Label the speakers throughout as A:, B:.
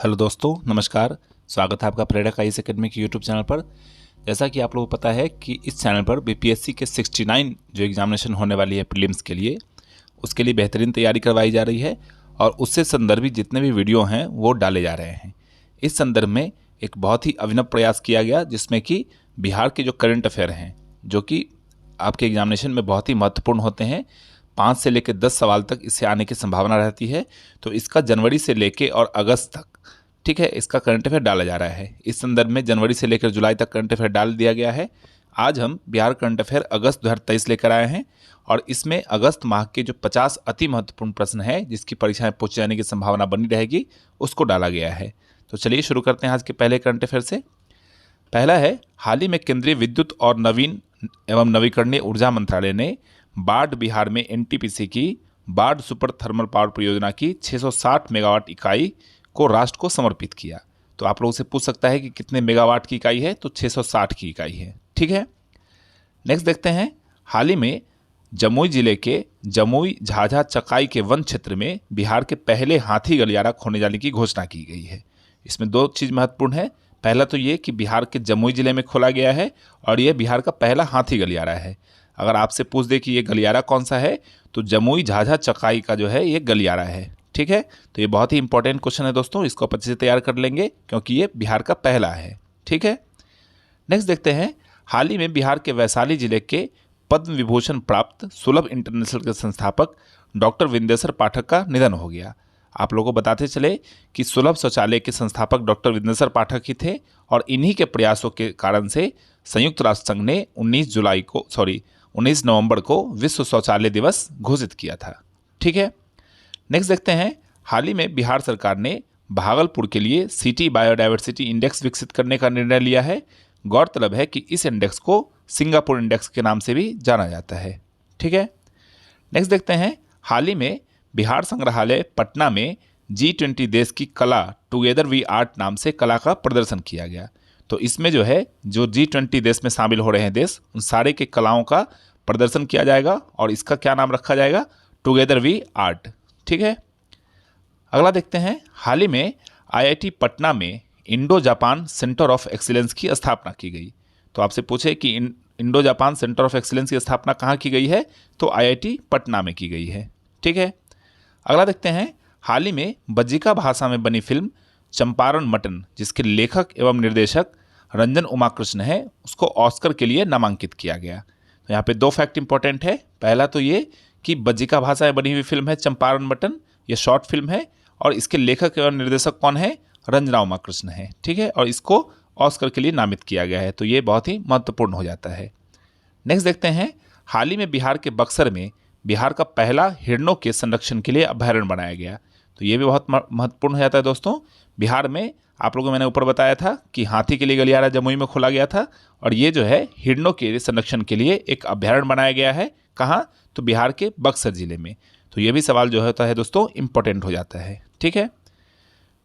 A: Hello दोस्तों, नमस्कार। स्वागत है आपका प्रेरक आईएएस एकेडमी के यूट्यूब चैनल पर। जैसा कि आप लोगों को पता है कि इस चैनल पर बीपीएससी के 69 जो एग्जामिनेशन होने वाली है प्रीलिम्स के लिए, उसके लिए बेहतरीन तैयारी करवाई जा रही है और उससे संदर्भित जितने भी वीडियो हैं वो डाले जा रहे हैं। इस संदर्भ में एक बहुत ही अभिनव प्रयास किया गया, जिसमें कि बिहार के जो करंट अफेयर हैं, जो कि आपके एग्जामिनेशन में बहुत ही महत्वपूर्ण होते हैं, 5 से लेकर 10 सवाल तक इससे आने की संभावना रहती है। तो इसका जनवरी से लेकर और अगस्त तक, ठीक है, इसका करंट अफेयर डाला जा रहा है। इस संदर्भ में जनवरी से लेकर जुलाई तक करंट अफेयर डाल दिया गया है। आज हम बिहार करंट अफेयर अगस्त 2023 लेकर आए हैं और इसमें अगस्त माह के जो 50 अति महत्वपूर्ण प्रश्न है, जिसकी परीक्षाएं पूछे जाने की संभावना बनी रहेगी, उसको डाला गया है। तो चलिए शुरू करते हैं आज के पहले करंट अफेयर से। पहला है, हाल ही में केंद्रीय विद्युत और नवीन एवं नवीकरणीय ऊर्जा मंत्रालय ने बाढ़ बिहार में एनटीपीसी की बाढ़ सुपर थर्मल पावर परियोजना की 660 मेगावाट इकाई को राष्ट्र को समर्पित किया। तो आप लोगों से पूछ सकता है कि कितने मेगावाट की इकाई है, तो 660 की इकाई है। ठीक है, नेक्स्ट देखते हैं। हाल ही में जमुई जिले के जमुई झाझा चकाई के वन क्षेत्र में बिहार के पहले हाथी गलियारा खोले जाने की घोषणा की गई है। इसमें दो चीज़ महत्वपूर्ण है। पहला तो ये कि बिहार के जमुई जिले में खोला गया है और यह बिहार का पहला हाथी गलियारा है। अगर आपसे पूछ दे कि ये गलियारा कौन सा है, तो जमुई झाझा चकाई का जो है ये गलियारा है। ठीक है, तो ये बहुत ही इंपॉर्टेंट क्वेश्चन है दोस्तों, इसको आप अच्छे से तैयार कर लेंगे क्योंकि ये बिहार का पहला है। ठीक है, नेक्स्ट देखते हैं। हाल ही में बिहार के वैशाली जिले के पद्म विभूषण प्राप्त सुलभ इंटरनेशनल के संस्थापक डॉक्टर विंदेश्वर पाठक का निधन हो गया। आप लोगों को बताते चले कि सुलभ शौचालय के संस्थापक डॉक्टर विंदेश्वर पाठक ही थे और इन्हीं के प्रयासों के कारण से संयुक्त राष्ट्र संघ ने 19 नवंबर को विश्व शौचालय दिवस घोषित किया था। ठीक है, नेक्स्ट देखते हैं। हाल ही में बिहार सरकार ने भागलपुर के लिए सिटी बायोडायवर्सिटी इंडेक्स विकसित करने का निर्णय लिया है। गौरतलब है कि इस इंडेक्स को सिंगापुर इंडेक्स के नाम से भी जाना जाता है। ठीक है, नेक्स्ट देखते हैं। हाल ही में बिहार संग्रहालय पटना में G20 देश की कला टुगेदर वी आर्ट नाम से कला का प्रदर्शन किया गया। तो इसमें जो है, जो G20 देश में शामिल हो रहे हैं देश, उन सारे के कलाओं का प्रदर्शन किया जाएगा और इसका क्या नाम रखा जाएगा, टुगेदर वी आर्ट। ठीक है, अगला देखते हैं। हाल ही में IIT पटना में Indo Japan centre of excellence की स्थापना की गई। तो आपसे पूछे कि Indo Japan centre of excellence की स्थापना कहाँ की गई है, तो IIT पटना में की गई है। ठीक है, अगला देखते हैं। हाल ही में बज्जिका भाषा में बनी फिल्म चंपारण मटन, जिसके लेखक एवं निर्देशक रंजन उमाकृष्ण है, उसको ऑस्कर के लिए नामांकित किया गया। तो यहाँ पे दो फैक्ट इंपॉर्टेंट है। पहला तो ये कि बज्जिका भाषा में बनी हुई फिल्म है चंपारण मटन, ये शॉर्ट फिल्म है और इसके लेखक एवं निर्देशक कौन है, रंजना उमाकृष्ण है। ठीक है, और इसको ऑस्कर के लिए नामित किया गया है, तो ये बहुत ही महत्वपूर्ण हो जाता है। नेक्स्ट देखते हैं। हाल ही में बिहार के बक्सर में बिहार का पहला हिरणों के संरक्षण के लिए अभयारण्य बनाया गया। तो ये भी बहुत महत्वपूर्ण हो जाता है दोस्तों। बिहार में आप लोगों को मैंने ऊपर बताया था कि हाथी के लिए गलियारा जमुई में खोला गया था और ये जो है हिरणों के संरक्षण के लिए एक अभयारण्य बनाया गया है। कहाँ, तो बिहार के बक्सर जिले में। तो ये भी सवाल जो होता है दोस्तों इंपॉर्टेंट हो जाता है। ठीक है,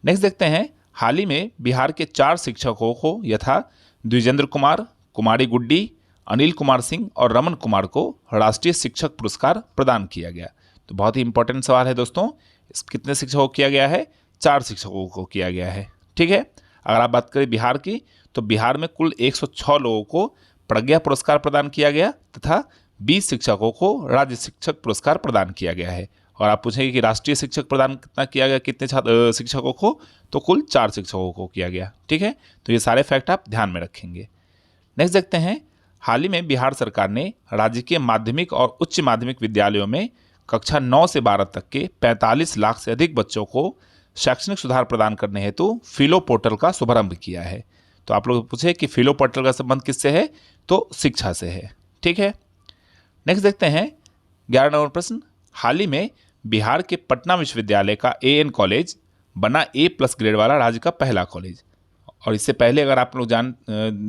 A: नेक्स्ट देखते हैं। हाल ही में बिहार के 4 शिक्षकों को यथा द्विजेंद्र कुमार, कुमारी गुड्डी, अनिल कुमार सिंह और रमन कुमार को राष्ट्रीय शिक्षक पुरस्कार प्रदान किया गया। तो बहुत ही इंपॉर्टेंट सवाल है दोस्तों। कितने शिक्षकों को किया गया है, 4 शिक्षकों को किया गया है। ठीक है, अगर आप बात करें बिहार की, तो बिहार में कुल 106 लोगों को प्रज्ञा पुरस्कार प्रदान किया गया तथा 20 शिक्षकों को राज्य शिक्षक पुरस्कार प्रदान किया गया है। और आप पूछेंगे कि राष्ट्रीय शिक्षक प्रदान कितना किया गया, कितने शिक्षकों को, तो कुल 4 शिक्षकों को किया गया। ठीक है, तो ये सारे फैक्ट आप ध्यान में रखेंगे। नेक्स्ट देखते हैं। हाल ही में बिहार सरकार ने राज्य के माध्यमिक और उच्च माध्यमिक विद्यालयों में कक्षा 9 से 12 तक के 45 लाख से अधिक बच्चों को शैक्षणिक सुधार प्रदान करने हेतु फिलो पोर्टल का शुभारंभ किया है। तो आप लोग पूछे कि फिलो पोर्टल का संबंध किससे है, तो शिक्षा से है। ठीक है, नेक्स्ट देखते हैं 11 नंबर प्रश्न। हाल ही में बिहार के पटना विश्वविद्यालय का AN कॉलेज बना A+ ग्रेड वाला राज्य का पहला कॉलेज। और इससे पहले अगर आप लोग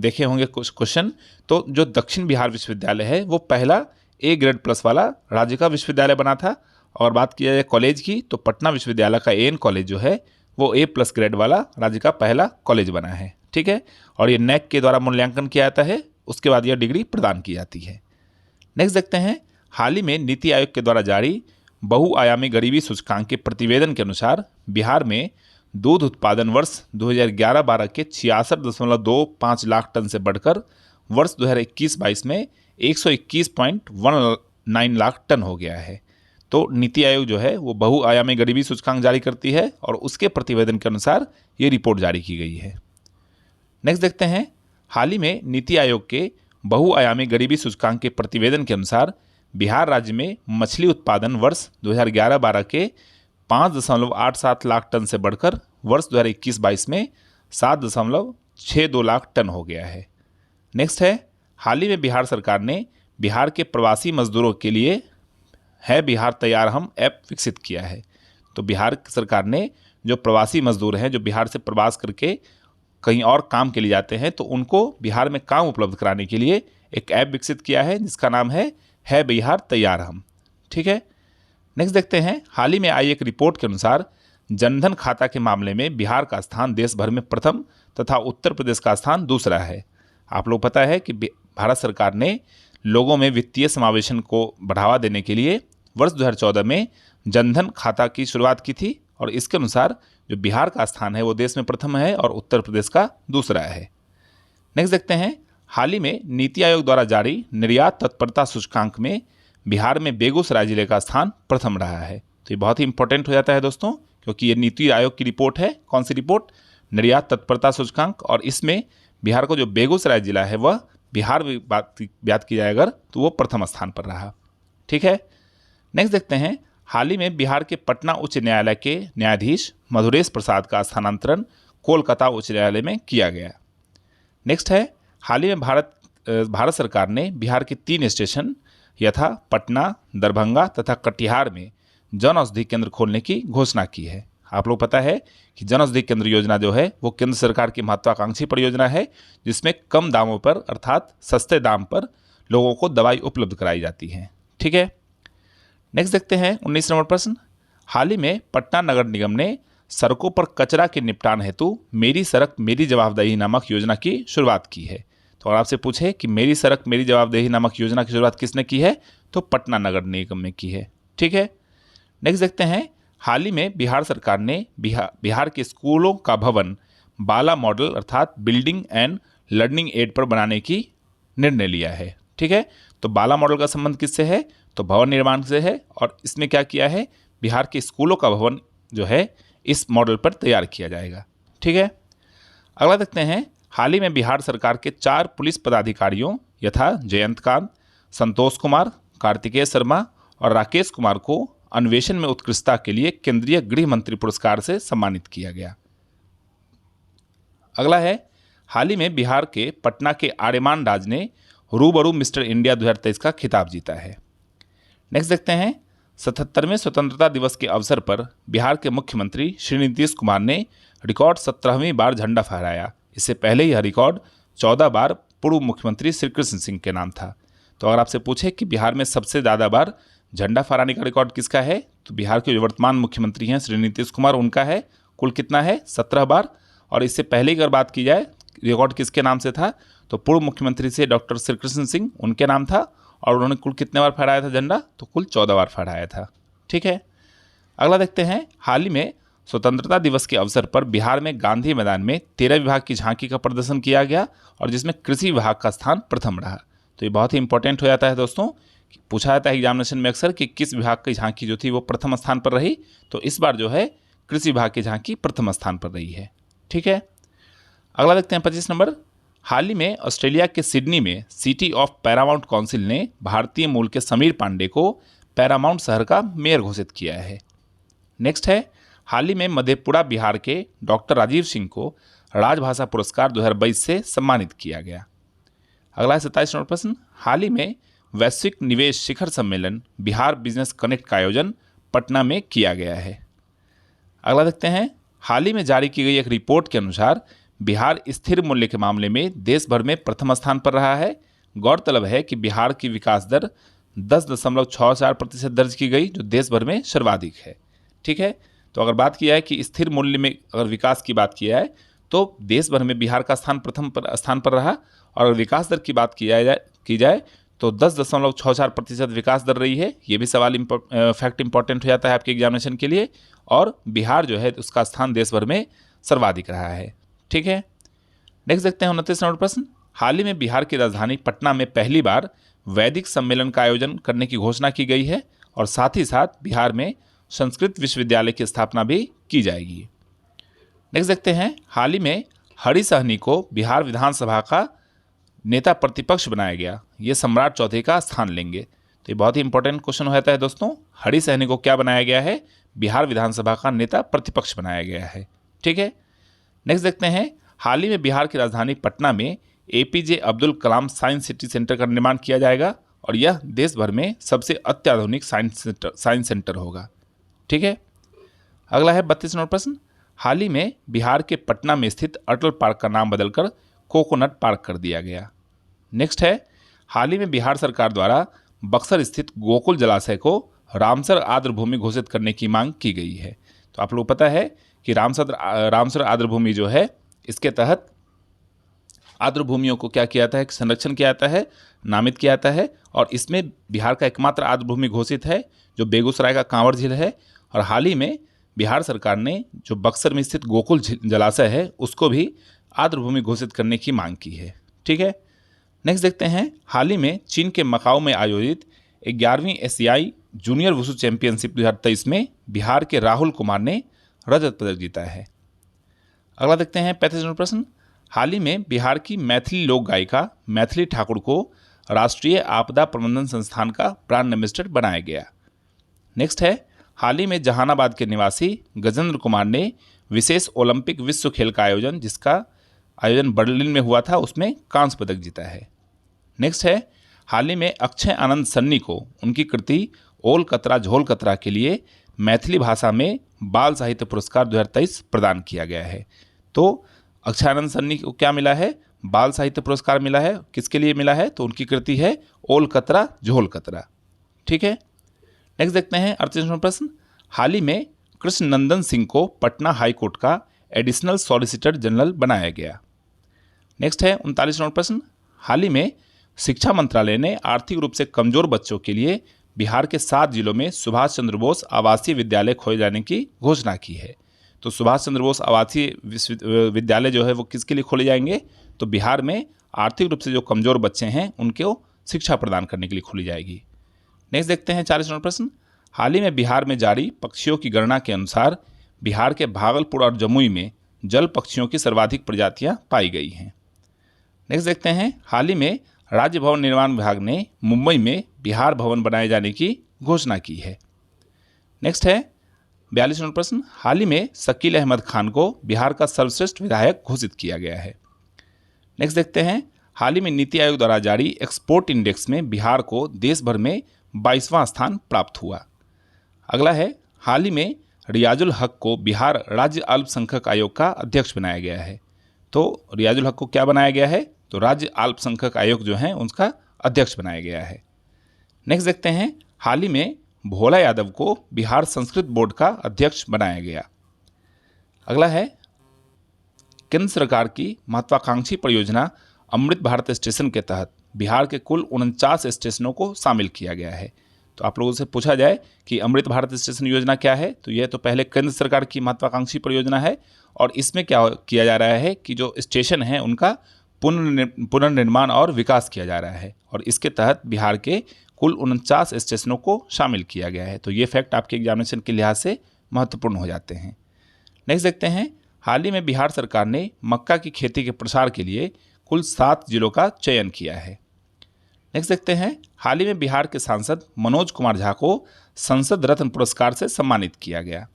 A: देखे होंगे कुछ क्वेश्चन, तो जो दक्षिण बिहार विश्वविद्यालय है वो पहला A ग्रेड प्लस वाला राज्य का विश्वविद्यालय बना था। और बात किया जाए कॉलेज की, तो पटना विश्वविद्यालय का AN कॉलेज जो है वो A+ ग्रेड वाला राज्य का पहला कॉलेज बना है। ठीक है, और ये NAAC के द्वारा मूल्यांकन किया जाता है, उसके बाद यह डिग्री प्रदान की जाती है। नेक्स्ट देखते हैं। हाल ही में नीति आयोग के द्वारा जारी बहुआयामी गरीबी सूचकांक के प्रतिवेदन के अनुसार बिहार में दूध उत्पादन वर्ष 2011-12 के 66.25 लाख टन से बढ़कर वर्ष 2021-22 में 121.19 लाख टन हो गया है। तो नीति आयोग जो है वो बहुआयामी गरीबी सूचकांक जारी करती है और उसके प्रतिवेदन के अनुसार ये रिपोर्ट जारी की गई है। नेक्स्ट देखते हैं, हाल ही में नीति आयोग के बहुआयामी गरीबी सूचकांक के प्रतिवेदन के अनुसार बिहार राज्य में मछली उत्पादन वर्ष 2011-12 के 5.87 लाख टन से बढ़कर वर्ष 2021-22 में 7.62 लाख टन हो गया है। नेक्स्ट है, हाल ही में बिहार सरकार ने बिहार के प्रवासी मजदूरों के लिए है बिहार तैयार हम ऐप विकसित किया है। तो बिहार सरकार ने जो प्रवासी मजदूर हैं जो बिहार से प्रवास करके कहीं और काम के लिए जाते हैं, तो उनको बिहार में काम उपलब्ध कराने के लिए एक ऐप विकसित किया है जिसका नाम है बिहार तैयार हम। ठीक है, नेक्स्ट देखते हैं, हाल ही में आई एक रिपोर्ट के अनुसार जनधन खाता के मामले में बिहार का स्थान देश भर में प्रथम तथा उत्तर प्रदेश का स्थान दूसरा है। आप लोग पता है कि भारत सरकार ने लोगों में वित्तीय समावेशन को बढ़ावा देने के लिए वर्ष 2014 में जनधन खाता की शुरुआत की थी और इसके अनुसार जो बिहार का स्थान है वो देश में प्रथम है और उत्तर प्रदेश का दूसरा है। नेक्स्ट देखते हैं, हाल ही में नीति आयोग द्वारा जारी निर्यात तत्परता सूचकांक में बिहार में बेगूसराय जिले का स्थान प्रथम रहा है। तो ये बहुत ही इंपॉर्टेंट हो जाता है दोस्तों, क्योंकि ये नीति आयोग की रिपोर्ट है। कौन सी रिपोर्ट? निर्यात तत्परता सूचकांक, और इसमें बिहार को जो बेगूसराय जिला है वह बिहार बात की जाए अगर तो वो प्रथम स्थान पर रहा। ठीक है, नेक्स्ट देखते हैं, हाल ही में बिहार के पटना उच्च न्यायालय के न्यायाधीश मधुरेश प्रसाद का स्थानांतरण कोलकाता उच्च न्यायालय में किया गया। नेक्स्ट है, हाल ही में भारत सरकार ने बिहार के 3 स्टेशन यथा पटना, दरभंगा तथा कटिहार में जन औषधि केंद्र खोलने की घोषणा की है। आप लोग पता है कि जन औषधि केंद्र योजना जो है वो केंद्र सरकार की महत्वाकांक्षी परियोजना है जिसमें कम दामों पर अर्थात सस्ते दाम पर लोगों को दवाई उपलब्ध कराई जाती है। ठीक है, नेक्स्ट देखते हैं 19 नंबर प्रश्न, हाल ही में पटना नगर निगम ने सड़कों पर कचरा के निपटान हेतु मेरी सड़क मेरी जवाबदेही नामक योजना की शुरुआत की है। तो अगर आपसे पूछे कि मेरी सड़क मेरी जवाबदेही नामक योजना की शुरुआत किसने की है, तो पटना नगर निगम ने की है। ठीक है, नेक्स्ट देखते हैं, हाल ही में बिहार सरकार ने बिहार के स्कूलों का भवन बाला मॉडल अर्थात बिल्डिंग एंड लर्निंग एड पर बनाने की निर्णय लिया है। ठीक है, तो बाला मॉडल का संबंध किससे है, तो भवन निर्माण से है, और इसमें क्या किया है, बिहार के स्कूलों का भवन जो है इस मॉडल पर तैयार किया जाएगा। ठीक है, अगला देखते हैं, हाल ही में बिहार सरकार के 4 पुलिस पदाधिकारियों यथा जयंतकांत, संतोष कुमार, कार्तिकेय शर्मा और राकेश कुमार को अन्वेषण में उत्कृष्टता के लिए केंद्रीय गृह मंत्री पुरस्कार से सम्मानित किया गया। अगला है, हाल ही में बिहार के पटना के आर्यमान राज ने रूबरू मिस्टर इंडिया 2023 का खिताब जीता है। नेक्स्ट देखते हैं, 77वें स्वतंत्रता दिवस के अवसर पर बिहार के मुख्यमंत्री श्री नीतीश कुमार ने रिकॉर्ड 17वीं बार झंडा फहराया। इससे पहले यह रिकॉर्ड 14 बार पूर्व मुख्यमंत्री श्री कृष्ण सिंह के नाम था। तो अगर आपसे पूछे कि बिहार में सबसे ज़्यादा बार झंडा फहराने का रिकॉर्ड किसका है, तो बिहार के जो वर्तमान मुख्यमंत्री हैं श्री नीतीश कुमार, उनका है। कुल कितना है, 17 बार। और इससे पहले अगर बात की जाए रिकॉर्ड किसके नाम से था, तो पूर्व मुख्यमंत्री से डॉक्टर श्री कृष्ण सिंह, उनके नाम था, और उन्होंने कुल कितने बार फहराया था झंडा, तो कुल 14 बार फहराया था। ठीक है, अगला देखते हैं, हाल ही में स्वतंत्रता दिवस के अवसर पर बिहार में गांधी मैदान में 13 विभाग की झांकी का प्रदर्शन किया गया और जिसमें कृषि विभाग का स्थान प्रथम रहा। तो ये बहुत ही इंपॉर्टेंट हो जाता है दोस्तों, पूछा जाता है एग्जामिनेशन में अक्सर कि किस विभाग की झांकी जो थी वो प्रथम स्थान पर रही, तो इस बार जो है कृषि विभाग की झांकी प्रथम स्थान पर रही है। ठीक है, अगला देखते हैं 25 नंबर, हाल ही में ऑस्ट्रेलिया के सिडनी में सिटी ऑफ पैरामाउंट काउंसिल ने भारतीय मूल के समीर पांडे को पैरामाउंट शहर का मेयर घोषित किया है। नेक्स्ट है, हाल ही में मधेपुरा बिहार के डॉक्टर राजीव सिंह को राजभाषा पुरस्कार 2022 से सम्मानित किया गया। अगला है 27 नंबर प्रश्न, हाल ही में वैश्विक निवेश शिखर सम्मेलन बिहार बिजनेस कनेक्ट का आयोजन पटना में किया गया है। अगला देखते हैं, हाल ही में जारी की गई एक रिपोर्ट के अनुसार बिहार स्थिर मूल्य के मामले में देश भर में प्रथम स्थान पर रहा है। गौरतलब है कि बिहार की विकास दर 10.64% दर्ज की गई, जो देश भर में सर्वाधिक है। ठीक है, तो अगर बात की जाए कि स्थिर मूल्य में अगर विकास की बात की जाए तो देश भर में बिहार का स्थान प्रथम स्थान पर रहा, और अगर विकास दर की बात की जाए तो 10.64% विकास दर रही है। ये भी सवाल फैक्ट इंपॉर्टेंट हो जाता है आपके एग्जामिनेशन के लिए। और बिहार जो है उसका स्थान देश भर में सर्वाधिक रहा है। ठीक है, नेक्स्ट देखते हैं 29 नंबर प्रश्न। हाल ही में बिहार की राजधानी पटना में पहली बार वैदिक सम्मेलन का आयोजन करने की घोषणा की गई है और साथ ही साथ बिहार में संस्कृत विश्वविद्यालय की स्थापना भी की जाएगी। नेक्स्ट देखते हैं, हाल ही में हरि सहनी को बिहार विधानसभा का नेता प्रतिपक्ष बनाया गया, ये सम्राट चौधरी का स्थान लेंगे। तो ये बहुत ही इंपॉर्टेंट क्वेश्चन होता है दोस्तों, हरि सहनी को क्या बनाया गया है, बिहार विधानसभा का नेता प्रतिपक्ष बनाया गया है। ठीक है, नेक्स्ट देखते हैं, हाल ही में बिहार की राजधानी पटना में APJ Abdul Kalam science city centre का निर्माण किया जाएगा और यह देश भर में सबसे अत्याधुनिक साइंस सेंटर होगा। ठीक है, अगला है 32 नंबर प्रश्न। हाल ही में बिहार के पटना में स्थित अटल पार्क का नाम बदलकर कोकोनट पार्क कर दिया गया। नेक्स्ट है, हाल ही में बिहार सरकार द्वारा बक्सर स्थित गोकुल जलाशय को रामसर आर्द्र भूमि घोषित करने की मांग की गई है। तो आप लोग पता है कि रामसर आर्द्र भूमि जो है, इसके तहत आर्द्र भूमियों को क्या किया जाता है, संरक्षण किया जाता है, नामित किया जाता है और इसमें बिहार का एकमात्र आर्द्र भूमि घोषित है जो बेगूसराय का कांवर झील है। और हाल ही में बिहार सरकार ने जो बक्सर में स्थित गोकुल जलाशय है उसको भी आर्द्र भूमि घोषित करने की मांग की है। ठीक है, नेक्स्ट देखते हैं, हाल ही में चीन के मकाओ में आयोजित 11वीं एशियाई जूनियर वुशु चैंपियनशिप 2023 में बिहार के राहुल कुमार ने रजत पदक जीता है। अगला देखते हैं 35 नंबर प्रश्न। हाल ही में बिहार की मैथिली लोक गायिका मैथिली ठाकुर को राष्ट्रीय आपदा प्रबंधन संस्थान का ब्रांड एम्बेसडर बनाया गया। नेक्स्ट है, हाल ही में जहानाबाद के निवासी गजेंद्र कुमार ने विशेष ओलंपिक विश्व खेल का आयोजन, जिसका आयोजन बर्लिन में हुआ था, उसमें कांस्य पदक जीता है। नेक्स्ट है, हाल ही में अक्षय आनंद सन्नी को उनकी कृति ओल कतरा झोल कतरा के लिए मैथिली भाषा में बाल साहित्य पुरस्कार 2023 प्रदान किया गया है। तो अक्षय आनंद सन्नी को क्या मिला है, बाल साहित्य पुरस्कार मिला है। किसके लिए मिला है, तो उनकी कृति है ओल कतरा झोल कतरा। ठीक है, नेक्स्ट देखते हैं 38 नंबर प्रश्न। हाल ही में कृष्ण नंदन सिंह को पटना हाई कोर्ट का एडिशनल सॉलिसिटर जनरल बनाया गया। नेक्स्ट है 39 नंबर प्रश्न। हाल ही में शिक्षा मंत्रालय ने आर्थिक रूप से कमजोर बच्चों के लिए बिहार के 7 जिलों में सुभाष चंद्र बोस आवासीय विद्यालय खोले जाने की घोषणा की है। तो सुभाष चंद्र बोस आवासीय विद्यालय जो है वो किसके लिए खोले जाएंगे, तो बिहार में आर्थिक रूप से जो कमजोर बच्चे हैं उनको शिक्षा प्रदान करने के लिए खोली जाएगी। नेक्स्ट देखते हैं 40 नंबर प्रश्न। हाल ही में बिहार में जारी पक्षियों की गणना के अनुसार बिहार के भागलपुर और जमुई में जल पक्षियों की सर्वाधिक प्रजातियां पाई गई हैं। नेक्स्ट देखते हैं, हाल ही में राज्य भवन निर्माण विभाग ने मुंबई में बिहार भवन बनाए जाने की घोषणा की है। नेक्स्ट है 42 नंबर प्रश्न। हाल ही में शकील अहमद खान को बिहार का सर्वश्रेष्ठ विधायक घोषित किया गया है। नेक्स्ट देखते हैं, हाल ही में नीति आयोग द्वारा जारी एक्सपोर्ट इंडेक्स में बिहार को देश भर में 22वां स्थान प्राप्त हुआ। अगला है, हाल ही में रियाजुल हक को बिहार राज्य अल्पसंख्यक आयोग का अध्यक्ष बनाया गया है। तो रियाजुल हक को क्या बनाया गया है, तो राज्य अल्पसंख्यक आयोग जो है उसका अध्यक्ष बनाया गया है। नेक्स्ट देखते हैं, हाल ही में भोला यादव को बिहार संस्कृत बोर्ड का अध्यक्ष बनाया गया। अगला है, केंद्र सरकार की महत्वाकांक्षी परियोजना अमृत भारत स्टेशन के तहत बिहार के कुल 49 स्टेशनों को शामिल किया गया है। तो आप लोगों से पूछा जाए कि अमृत भारत स्टेशन योजना क्या है, तो यह तो पहले केंद्र सरकार की महत्वाकांक्षी परियोजना है और इसमें क्या किया जा रहा है कि जो स्टेशन है उनका पुनर्निर्माण और विकास किया जा रहा है और इसके तहत बिहार के कुल 49 स्टेशनों को शामिल किया गया है। तो ये फैक्ट आपके एग्जामिनेशन के लिहाज से महत्वपूर्ण हो जाते हैं। नेक्स्ट देखते हैं, हाल ही में बिहार सरकार ने मक्का की खेती के प्रसार के लिए कुल 7 जिलों का चयन किया है। नेक्स्ट देखते हैं, हाल ही में बिहार के सांसद मनोज कुमार झा को संसद रत्न पुरस्कार से सम्मानित किया गया।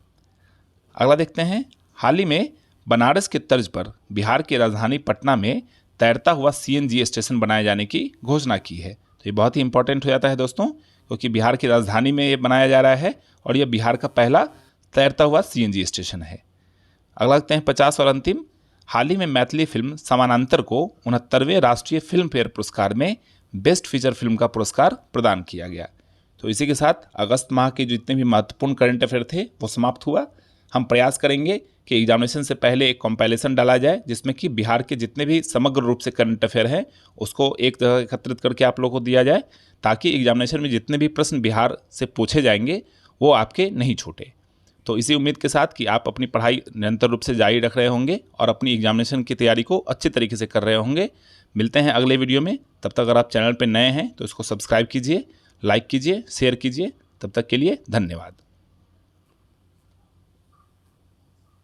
A: अगला देखते हैं, हाल ही में बनारस के तर्ज पर बिहार की राजधानी पटना में तैरता हुआ CNG स्टेशन बनाए जाने की घोषणा की है। तो ये बहुत ही इंपॉर्टेंट हो जाता है दोस्तों, क्योंकि बिहार की राजधानी में ये बनाया जा रहा है और ये बिहार का पहला तैरता हुआ CNG स्टेशन है। अगला देखते हैं 50 और अंतिम, हाल ही में मैथिली फिल्म समानांतर को 69वें राष्ट्रीय फिल्म फेयर पुरस्कार में बेस्ट फीचर फिल्म का पुरस्कार प्रदान किया गया। तो इसी के साथ अगस्त माह के जितने भी महत्वपूर्ण करंट अफेयर थे वो समाप्त हुआ। हम प्रयास करेंगे कि एग्जामिनेशन से पहले एक कंपाइलेशन डाला जाए जिसमें कि बिहार के जितने भी समग्र रूप से करंट अफेयर हैं उसको एक जगह एकत्रित करके आप लोगों को दिया जाए, ताकि एग्जामिनेशन में जितने भी प्रश्न बिहार से पूछे जाएंगे वो आपके नहीं छूटे। तो इसी उम्मीद के साथ कि आप अपनी पढ़ाई निरंतर रूप से जारी रख रहे होंगे और अपनी एग्जामिनेशन की तैयारी को अच्छे तरीके से कर रहे होंगे। मिलते हैं अगले वीडियो में। तब तक अगर आप चैनल पर नए हैं तो इसको सब्सक्राइब कीजिए, लाइक कीजिए, शेयर कीजिए। तब तक के लिए धन्यवाद।